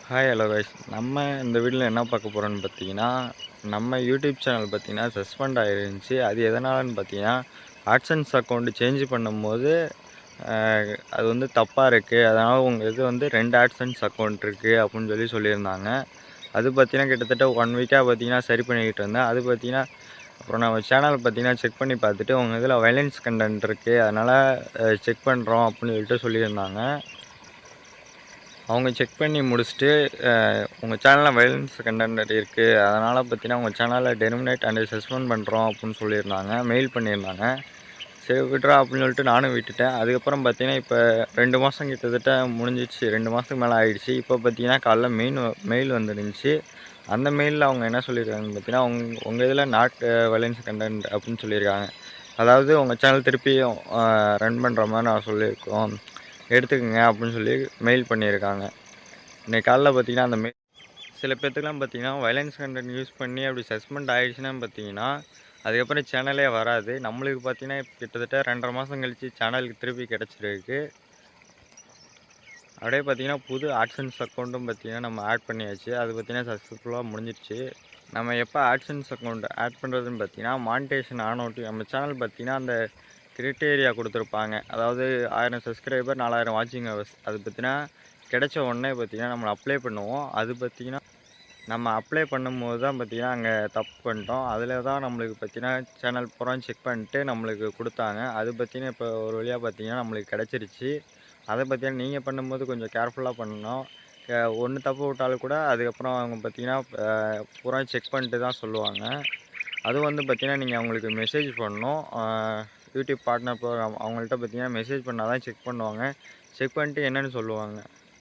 Hi hello guys. நம்ம இந்த வீடியோவில் என்ன பார்க்க போகிறோன்னு பார்த்தீங்கன்னா, நம்ம யூடியூப் சேனல் பார்த்தீங்கன்னா சஸ்பெண்ட் ஆகிருந்துச்சு. அது எதனாலன்னு பார்த்தீங்கன்னா, ஆட்சன்ஸ் அக்கௌண்ட் சேஞ்ச் பண்ணும்போது அது வந்து தப்பாக இருக்குது. அதனால் உங்கள் இது வந்து 2 ஆட்சன்ஸ் அக்கௌண்ட் இருக்குது அப்படின்னு சொல்லியிருந்தாங்க. அது பார்த்தீங்கன்னா கிட்டத்தட்ட 1 வீக்காக பார்த்தீங்கன்னா சரி பண்ணிக்கிட்டு இருந்தேன். அது பார்த்தீங்கன்னா அப்புறம் நம்ம சேனல் பார்த்தீங்கன்னா செக் பண்ணி பார்த்துட்டு உங்கள் இதில் வயலன்ஸ் கண்டென்ட் இருக்குது, அதனால் செக் பண்ணுறோம் அப்படின்னு சொல்லியிருந்தாங்க. அவங்க செக் பண்ணி முடிச்சுட்டு உங்கள் சேனலில் வயலன்ஸ் கண்டென்ட் இருக்குது, அதனால் பார்த்தீங்கன்னா உங்கள் சேனலில் டெர்மினேட் அண்ட் சஸ்பெண்ட் பண்ணுறோம் அப்படின்னு சொல்லியிருந்தாங்க, மெயில் பண்ணியிருந்தாங்க. சரி விட்றா அப்படின்னு சொல்லிட்டு நானும் விட்டுட்டேன். அதுக்கப்புறம் பார்த்தீங்கன்னா இப்போ 2 மாதம் கிட்டத்தட்ட முடிஞ்சிச்சு, 2 மாதத்துக்கு மேலே ஆகிடுச்சு. இப்போ பார்த்தீங்கன்னா காலைல மெயில் வந்துருந்துச்சு. அந்த மெயிலில் அவங்க என்ன சொல்லியிருக்காங்கன்னு பார்த்தீங்கன்னா, உங்கள் இதில் நாட் வயலன்ஸ் கண்டென்ட் அப்படின்னு சொல்லியிருக்காங்க. அதாவது உங்கள் சேனல் திருப்பியும் ரன் பண்ணுற மாதிரி நான் சொல்லியிருக்கோம், எடுத்துக்கோங்க அப்படின்னு சொல்லி மெயில் பண்ணியிருக்காங்க. இன்றைக்கி காலைல பார்த்தீங்கன்னா அந்த சில பேர்த்துக்கெலாம் பார்த்தீங்கன்னா வயலன்ஸ் கண்டென்ட் யூஸ் பண்ணி அப்படி சஸ்பெண்ட் ஆகிடுச்சுன்னா பார்த்தீங்கன்னா அதுக்கப்புறம் சேனலே வராது. நம்மளுக்கு பார்த்தீங்கன்னா கிட்டத்தட்ட 2.5 மாதம் கழித்து சேனலுக்கு திருப்பி கிடச்சிருக்கு. அப்படியே பார்த்தீங்கன்னா புது ஆட்சன்ஸ் அக்கௌண்ட்டும் பார்த்தீங்கன்னா நம்ம ஆட் பண்ணியாச்சு. அது பார்த்தீங்கன்னா சக்ஸஸ்ஃபுல்லாக முடிஞ்சிடுச்சு. நம்ம எப்போ ஆட்சன்ஸ் அக்கௌண்ட் ஆட் பண்ணுறதுன்னு பார்த்தீங்கன்னா மானிட்டேஷன் ஆனோட்டி நம்ம சேனல் பார்த்தீங்கன்னா அந்த கிரிட்டேரியா கொடுத்துருப்பாங்க. அதாவது 1000 சப்ஸ்கிரைபர் 4000 வாட்சிங் ஹவர்ஸ் அது பார்த்தீங்கன்னா கிடைச்ச உடனே பார்த்தீங்கன்னா நம்ம அப்ளை பண்ணுவோம். அது பார்த்தீங்கன்னா நம்ம அப்ளை பண்ணும்போது தான் பார்த்தீங்கன்னா அங்கே தப்பு பண்ணிட்டோம். அதில் தான் நம்மளுக்கு பார்த்தீங்கன்னா சேனல் பூரா செக் பண்ணிட்டு நம்மளுக்கு கொடுத்தாங்க. அது பார்த்தீங்கன்னா இப்போ ஒரு வழியாக பார்த்தீங்கன்னா நம்மளுக்கு கிடச்சிருச்சு. அதை பார்த்தீங்கன்னா நீங்கள் பண்ணும்போது கொஞ்சம் கேர்ஃபுல்லாக பண்ணணும். ஒன்று தப்பு விட்டாலும் கூட அதுக்கப்புறம் அவங்க பார்த்தீங்கன்னா பூரா செக் பண்ணிட்டு தான் சொல்லுவாங்க. அது வந்து பார்த்தீங்கன்னா நீங்கள் அவங்களுக்கு மெசேஜ் பண்ணணும். யூடியூப் பார்ட்னர் ப்ரோக்ராம் அவங்கள்ட்ட பார்த்தீங்கன்னா மெசேஜ் பண்ணால் தான் செக் பண்ணுவாங்க. செக் பண்ணிட்டு என்னென்னு சொல்லுவாங்க.